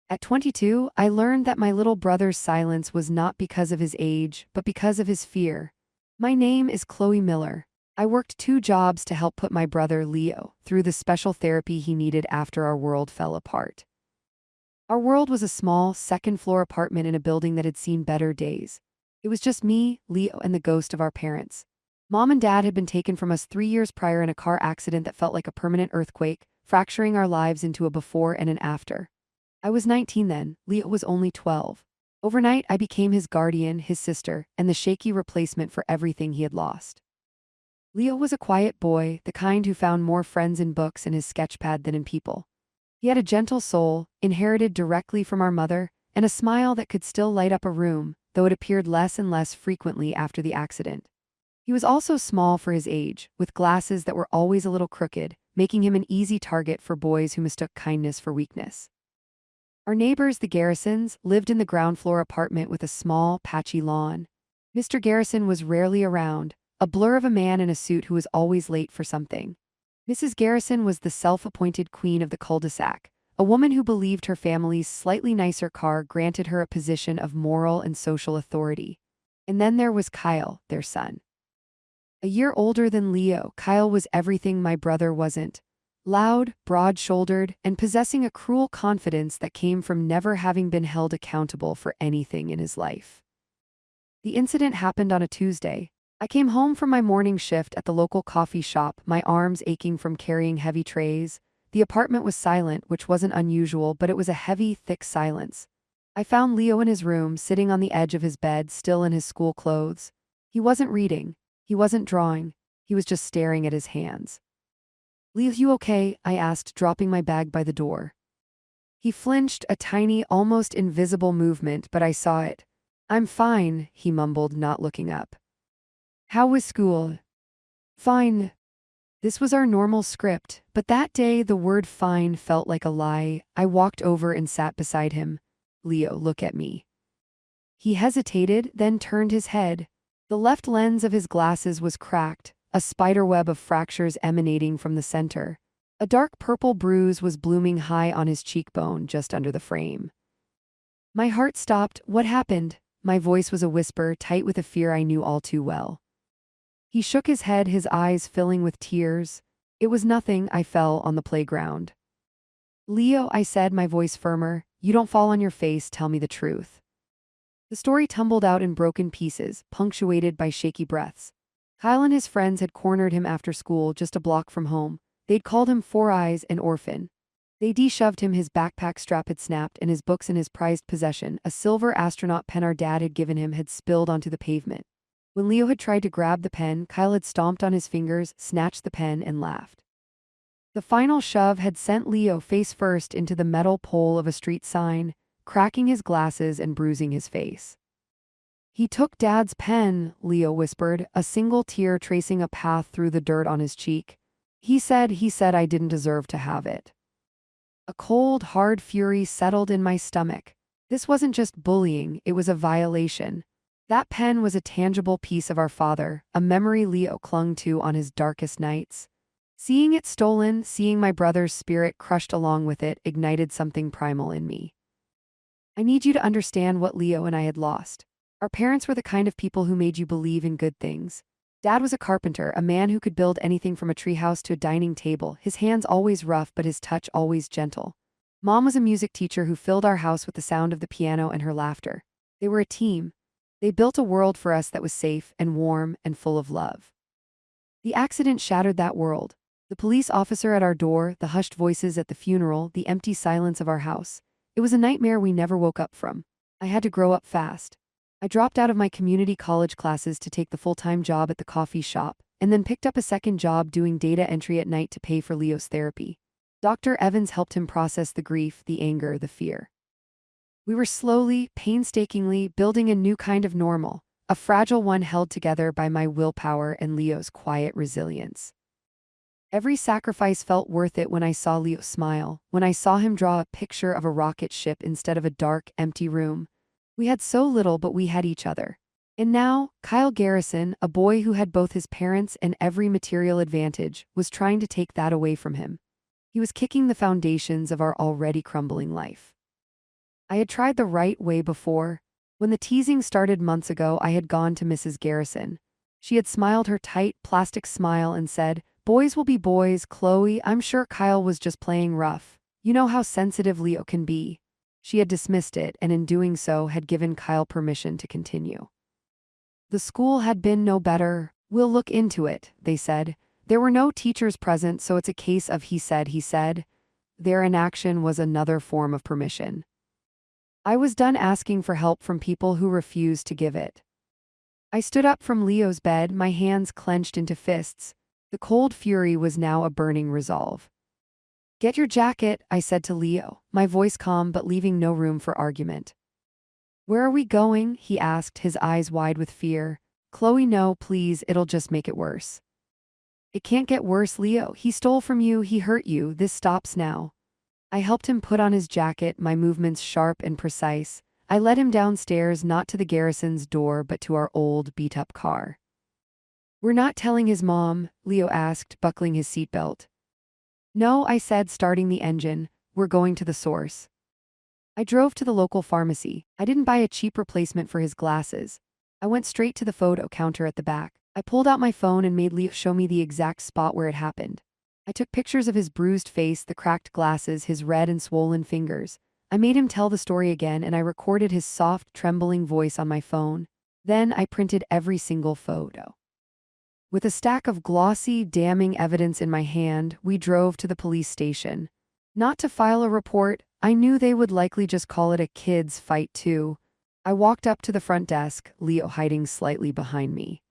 At 22, I learned that my little brother's silence was not because of his age, but because of his fear. My name is Chloe Miller. I worked 2 jobs to help put my brother Leo through the special therapy he needed after our world fell apart. Our world was a small, second-floor apartment in a building that had seen better days. It was just me, Leo, and the ghost of our parents. Mom and Dad had been taken from us 3 years prior in a car accident that felt like a permanent earthquake, fracturing our lives into a before and an after. I was 19 then, Leo was only 12. Overnight, I became his guardian, his sister, and the shaky replacement for everything he had lost. Leo was a quiet boy, the kind who found more friends in books and his sketchpad than in people. He had a gentle soul, inherited directly from our mother, and a smile that could still light up a room, though it appeared less and less frequently after the accident. He was also small for his age, with glasses that were always a little crooked, making him an easy target for boys who mistook kindness for weakness. Our neighbors, the Garrisons, lived in the ground-floor apartment with a small, patchy lawn. Mr. Garrison was rarely around, a blur of a man in a suit who was always late for something. Mrs. Garrison was the self-appointed queen of the cul-de-sac, a woman who believed her family's slightly nicer car granted her a position of moral and social authority. And then there was Kyle, their son. A year older than Leo, Kyle was everything my brother wasn't. Loud, broad-shouldered, and possessing a cruel confidence that came from never having been held accountable for anything in his life. The incident happened on a Tuesday. I came home from my morning shift at the local coffee shop, my arms aching from carrying heavy trays. The apartment was silent, which wasn't unusual, but it was a heavy, thick silence. I found Leo in his room, sitting on the edge of his bed, still in his school clothes. He wasn't reading. He wasn't drawing. He was just staring at his hands. "Leo, you okay?" I asked, dropping my bag by the door. He flinched, a tiny, almost invisible movement, but I saw it. "I'm fine," he mumbled, not looking up. "How was school?" "Fine." This was our normal script, but that day the word fine felt like a lie. I walked over and sat beside him. "Leo, look at me." He hesitated, then turned his head. The left lens of his glasses was cracked, a spiderweb of fractures emanating from the center. A dark purple bruise was blooming high on his cheekbone, just under the frame. My heart stopped. "What happened?" My voice was a whisper, tight with a fear I knew all too well. He shook his head, his eyes filling with tears. "It was nothing. I fell on the playground." "Leo," I said, my voice firmer, "you don't fall on your face, tell me the truth." The story tumbled out in broken pieces, punctuated by shaky breaths. Kyle and his friends had cornered him after school, just a block from home. They'd called him Four Eyes, an orphan. They de-shoved him, his backpack strap had snapped, and his books and his prized possession, a silver astronaut pen our dad had given him, had spilled onto the pavement. When Leo had tried to grab the pen, Kyle had stomped on his fingers, snatched the pen, and laughed. The final shove had sent Leo face first into the metal pole of a street sign, cracking his glasses and bruising his face. "He took Dad's pen," Leo whispered, a single tear tracing a path through the dirt on his cheek. He said I didn't deserve to have it." A cold, hard fury settled in my stomach. This wasn't just bullying, it was a violation. That pen was a tangible piece of our father, a memory Leo clung to on his darkest nights. Seeing it stolen, seeing my brother's spirit crushed along with it, ignited something primal in me. "I need you to understand what Leo and I had lost. Our parents were the kind of people who made you believe in good things. Dad was a carpenter, a man who could build anything from a treehouse to a dining table, his hands always rough but his touch always gentle. Mom was a music teacher who filled our house with the sound of the piano and her laughter. They were a team. They built a world for us that was safe and warm and full of love. The accident shattered that world. The police officer at our door, the hushed voices at the funeral, the empty silence of our house. It was a nightmare we never woke up from. I had to grow up fast. I dropped out of my community college classes to take the full-time job at the coffee shop, and then picked up a second job doing data entry at night to pay for Leo's therapy. Dr. Evans helped him process the grief, the anger, the fear. We were slowly, painstakingly building a new kind of normal, a fragile one held together by my willpower and Leo's quiet resilience. Every sacrifice felt worth it when I saw Leo smile, when I saw him draw a picture of a rocket ship instead of a dark, empty room. We had so little, but we had each other. And now, Kyle Garrison, a boy who had both his parents and every material advantage, was trying to take that away from him. He was kicking the foundations of our already crumbling life. I had tried the right way before. When the teasing started months ago, I had gone to Mrs. Garrison. She had smiled her tight, plastic smile and said, "Boys will be boys, Chloe. I'm sure Kyle was just playing rough. You know how sensitive Leo can be." She had dismissed it and in doing so had given Kyle permission to continue. The school had been no better. "We'll look into it," they said. There were no teachers present, so it's a case of he said. Their inaction was another form of permission. I was done asking for help from people who refused to give it. I stood up from Leo's bed, my hands clenched into fists. The cold fury was now a burning resolve. "Get your jacket," I said to Leo, my voice calm but leaving no room for argument. "Where are we going?" he asked, his eyes wide with fear. "Chloe, no, please, it'll just make it worse." "It can't get worse, Leo. He stole from you, he hurt you, this stops now." I helped him put on his jacket, my movements sharp and precise. I led him downstairs, not to the Garrison's door but to our old, beat-up car. "We're not telling his mom?" Leo asked, buckling his seatbelt. "No," I said, starting the engine. "We're going to the source." I drove to the local pharmacy. I didn't buy a cheap replacement for his glasses. I went straight to the photo counter at the back. I pulled out my phone and made Leo show me the exact spot where it happened. I took pictures of his bruised face, the cracked glasses, his red and swollen fingers. I made him tell the story again and I recorded his soft, trembling voice on my phone. Then I printed every single photo. With a stack of glossy, damning evidence in my hand, we drove to the police station. Not to file a report, I knew they would likely just call it a kids' fight too. I walked up to the front desk, Leo hiding slightly behind me.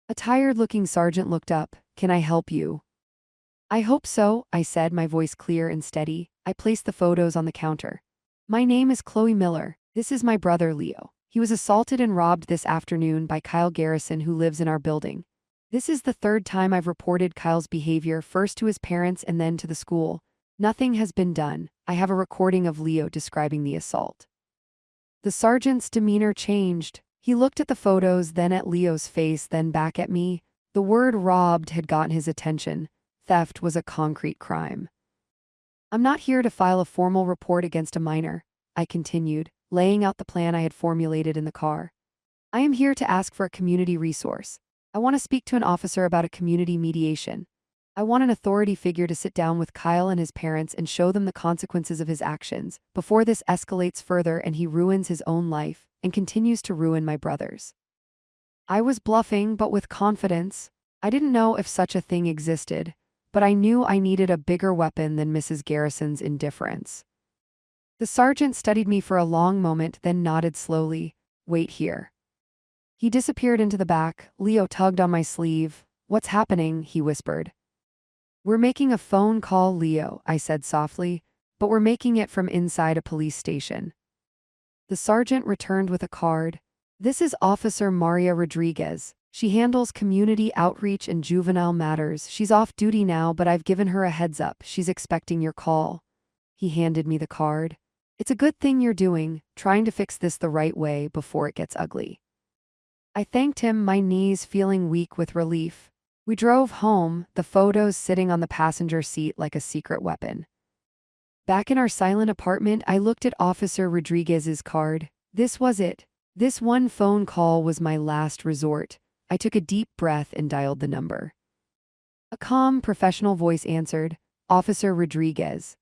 A tired-looking sergeant looked up. "Can I help you?" "I hope so," I said, my voice clear and steady. I placed the photos on the counter. "My name is Chloe Miller. This is my brother, Leo. He was assaulted and robbed this afternoon by Kyle Garrison, who lives in our building. This is the third time I've reported Kyle's behavior, first to his parents and then to the school. Nothing has been done. I have a recording of Leo describing the assault." The sergeant's demeanor changed. He looked at the photos, then at Leo's face, then back at me. The word robbed had gotten his attention. Theft was a concrete crime. "I'm not here to file a formal report against a minor," I continued, laying out the plan I had formulated in the car. "I am here to ask for a community resource. I want to speak to an officer about a community mediation. I want an authority figure to sit down with Kyle and his parents and show them the consequences of his actions before this escalates further and he ruins his own life and continues to ruin my brother's." I was bluffing, but with confidence. I didn't know if such a thing existed, but I knew I needed a bigger weapon than Mrs. Garrison's indifference. The sergeant studied me for a long moment, then nodded slowly. "Wait here." He disappeared into the back. Leo tugged on my sleeve. "What's happening?" he whispered. "We're making a phone call, Leo," I said softly, "but we're making it from inside a police station." The sergeant returned with a card. "This is Officer Maria Rodriguez. She handles community outreach and juvenile matters. She's off duty now, but I've given her a heads up. She's expecting your call." He handed me the card. "It's a good thing you're trying to fix this the right way before it gets ugly." I thanked him, my knees feeling weak with relief. We drove home, the photos sitting on the passenger seat like a secret weapon. Back in our silent apartment, I looked at Officer Rodriguez's card. This was it. This one phone call was my last resort. I took a deep breath and dialed the number. A calm, professional voice answered. "Officer Rodriguez."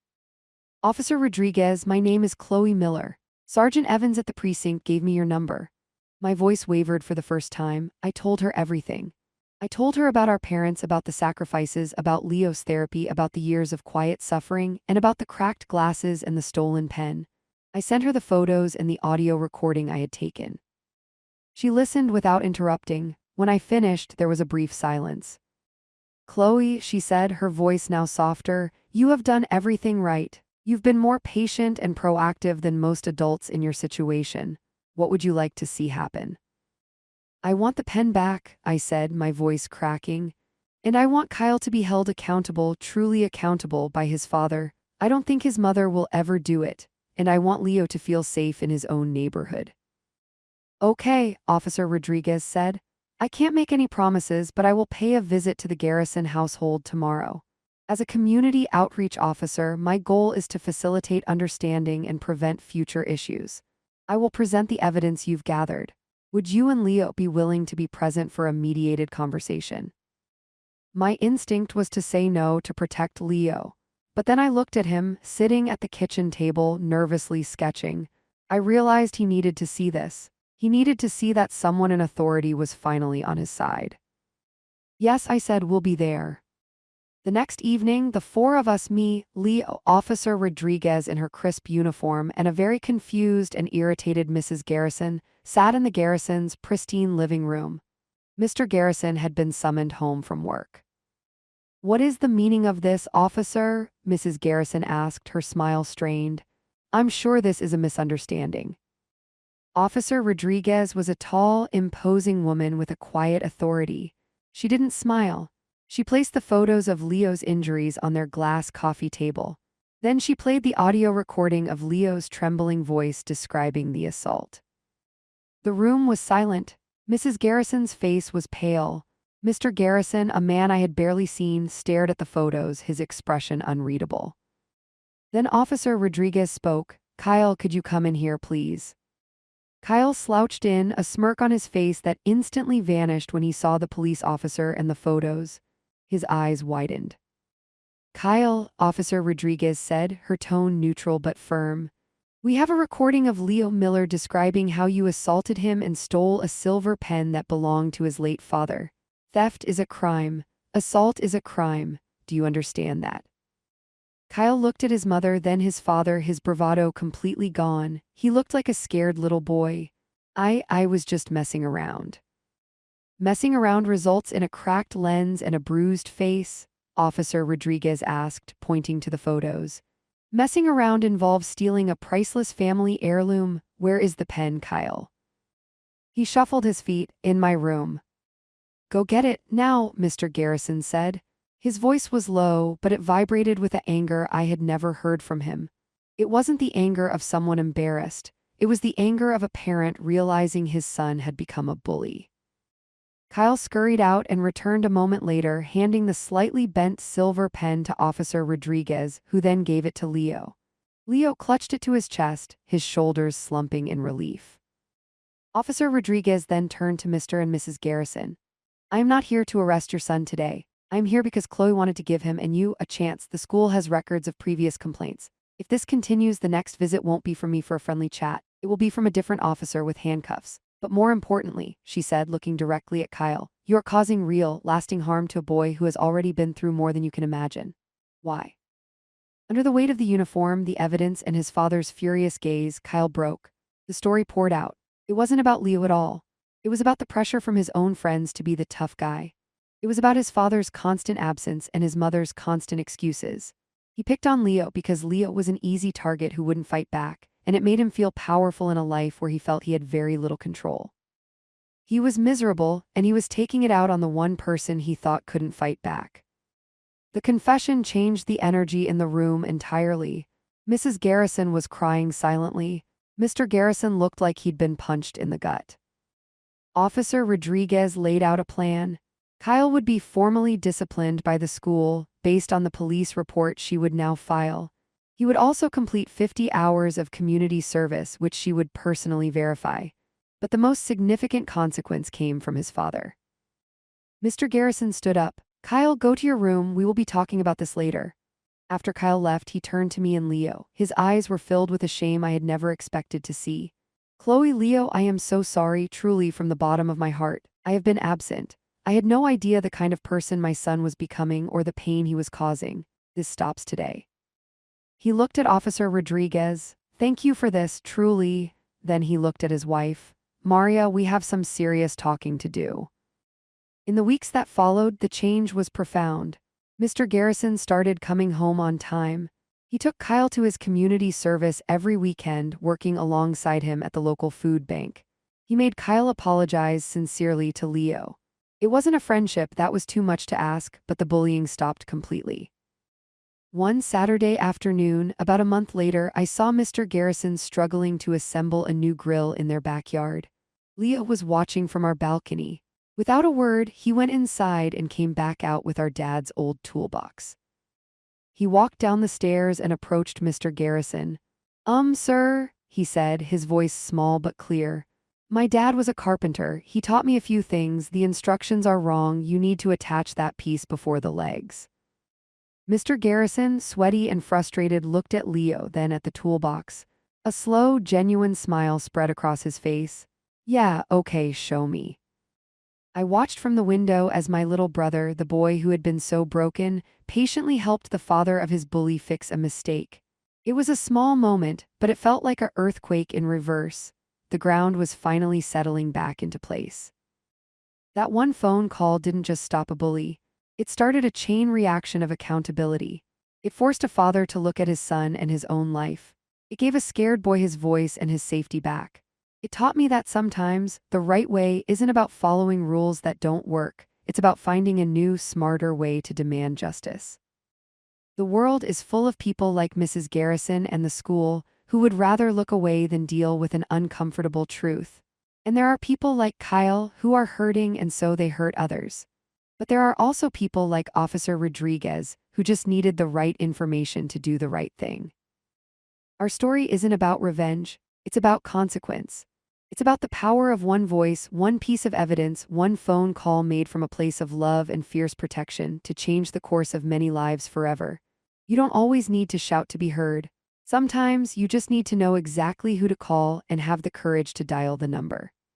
"Officer Rodriguez, my name is Chloe Miller. Sergeant Evans at the precinct gave me your number." My voice wavered for the first time. I told her everything. I told her about our parents, about the sacrifices, about Leo's therapy, about the years of quiet suffering, and about the cracked glasses and the stolen pen. I sent her the photos and the audio recording I had taken. She listened without interrupting. When I finished, there was a brief silence. "Chloe," she said, her voice now softer, "you have done everything right. You've been more patient and proactive than most adults in your situation. What would you like to see happen?" "I want the pen back," I said, my voice cracking. "And I want Kyle to be held accountable, truly accountable by his father. I don't think his mother will ever do it. And I want Leo to feel safe in his own neighborhood." "Okay," Officer Rodriguez said. "I can't make any promises, but I will pay a visit to the Garrison household tomorrow. As a community outreach officer, my goal is to facilitate understanding and prevent future issues. I will present the evidence you've gathered. Would you and Leo be willing to be present for a mediated conversation? My instinct was to say no to protect Leo. But then I looked at him, sitting at the kitchen table, nervously sketching. I realized he needed to see this. He needed to see that someone in authority was finally on his side. Yes, I said, we'll be there. The next evening, the four of us, me, Leo, Officer Rodriguez in her crisp uniform, and a very confused and irritated Mrs. Garrison, sat in the Garrisons' pristine living room. Mr. Garrison had been summoned home from work. What is the meaning of this, officer? Mrs. Garrison asked, her smile strained. I'm sure this is a misunderstanding. Officer Rodriguez was a tall, imposing woman with a quiet authority. She didn't smile. She placed the photos of Leo's injuries on their glass coffee table. Then she played the audio recording of Leo's trembling voice describing the assault. The room was silent. Mrs. Garrison's face was pale. Mr. Garrison, a man I had barely seen, stared at the photos, his expression unreadable. Then Officer Rodriguez spoke. Kyle, could you come in here, please? Kyle slouched in, a smirk on his face that instantly vanished when he saw the police officer and the photos. His eyes widened. Kyle, Officer Rodriguez said, her tone neutral but firm. We have a recording of Leo Miller describing how you assaulted him and stole a silver pen that belonged to his late father. Theft is a crime. Assault is a crime. Do you understand that? Kyle looked at his mother, then his father, his bravado completely gone. He looked like a scared little boy. I was just messing around. Messing around results in a cracked lens and a bruised face? Officer Rodriguez asked, pointing to the photos. Messing around involves stealing a priceless family heirloom. Where is the pen, Kyle? He shuffled his feet. In my room. Go get it, now, Mr. Garrison said. His voice was low, but it vibrated with the anger I had never heard from him. It wasn't the anger of someone embarrassed. It was the anger of a parent realizing his son had become a bully. Kyle scurried out and returned a moment later, handing the slightly bent silver pen to Officer Rodriguez, who then gave it to Leo. Leo clutched it to his chest, his shoulders slumping in relief. Officer Rodriguez then turned to Mr. and Mrs. Garrison. I am not here to arrest your son today. I am here because Chloe wanted to give him and you a chance. The school has records of previous complaints. If this continues, the next visit won't be from me for a friendly chat. It will be from a different officer with handcuffs. But more importantly, she said, looking directly at Kyle, you are causing real, lasting harm to a boy who has already been through more than you can imagine. Why? Under the weight of the uniform, the evidence, and his father's furious gaze, Kyle broke. The story poured out. It wasn't about Leo at all. It was about the pressure from his own friends to be the tough guy. It was about his father's constant absence and his mother's constant excuses. He picked on Leo because Leo was an easy target who wouldn't fight back, and it made him feel powerful in a life where he felt he had very little control. He was miserable, and he was taking it out on the one person he thought couldn't fight back. The confession changed the energy in the room entirely. Mrs. Garrison was crying silently. Mr. Garrison looked like he'd been punched in the gut. Officer Rodriguez laid out a plan. Kyle would be formally disciplined by the school, based on the police report she would now file. He would also complete 50 hours of community service, which she would personally verify. But the most significant consequence came from his father. Mr. Garrison stood up. Kyle, go to your room. We will be talking about this later. After Kyle left, he turned to me and Leo. His eyes were filled with a shame I had never expected to see. Chloe, Leo, I am so sorry, truly from the bottom of my heart. I have been absent. I had no idea the kind of person my son was becoming or the pain he was causing. This stops today. He looked at Officer Rodriguez. Thank you for this, truly. Then he looked at his wife. Maria, we have some serious talking to do. In the weeks that followed, the change was profound. Mr. Garrison started coming home on time. He took Kyle to his community service every weekend, working alongside him at the local food bank. He made Kyle apologize sincerely to Leo. It wasn't a friendship, that was too much to ask, but the bullying stopped completely. One Saturday afternoon, about a month later, I saw Mr. Garrison struggling to assemble a new grill in their backyard. Leo was watching from our balcony. Without a word, he went inside and came back out with our dad's old toolbox. He walked down the stairs and approached Mr. Garrison. Sir, he said, his voice small but clear. My dad was a carpenter. He taught me a few things. The instructions are wrong. You need to attach that piece before the legs. Mr. Garrison, sweaty and frustrated, looked at Leo, then at the toolbox. A slow, genuine smile spread across his face. Yeah, okay, show me. I watched from the window as my little brother, the boy who had been so broken, patiently helped the father of his bully fix a mistake. It was a small moment, but it felt like an earthquake in reverse. The ground was finally settling back into place. That one phone call didn't just stop a bully. It started a chain reaction of accountability. It forced a father to look at his son and his own life. It gave a scared boy his voice and his safety back. It taught me that sometimes the right way isn't about following rules that don't work. It's about finding a new, smarter way to demand justice. The world is full of people like Mrs. Garrison and the school who would rather look away than deal with an uncomfortable truth. And there are people like Kyle who are hurting and so they hurt others. But there are also people like Officer Rodriguez who just needed the right information to do the right thing. Our story isn't about revenge, it's about consequence. It's about the power of one voice, one piece of evidence, one phone call made from a place of love and fierce protection to change the course of many lives forever. You don't always need to shout to be heard. Sometimes you just need to know exactly who to call and have the courage to dial the number.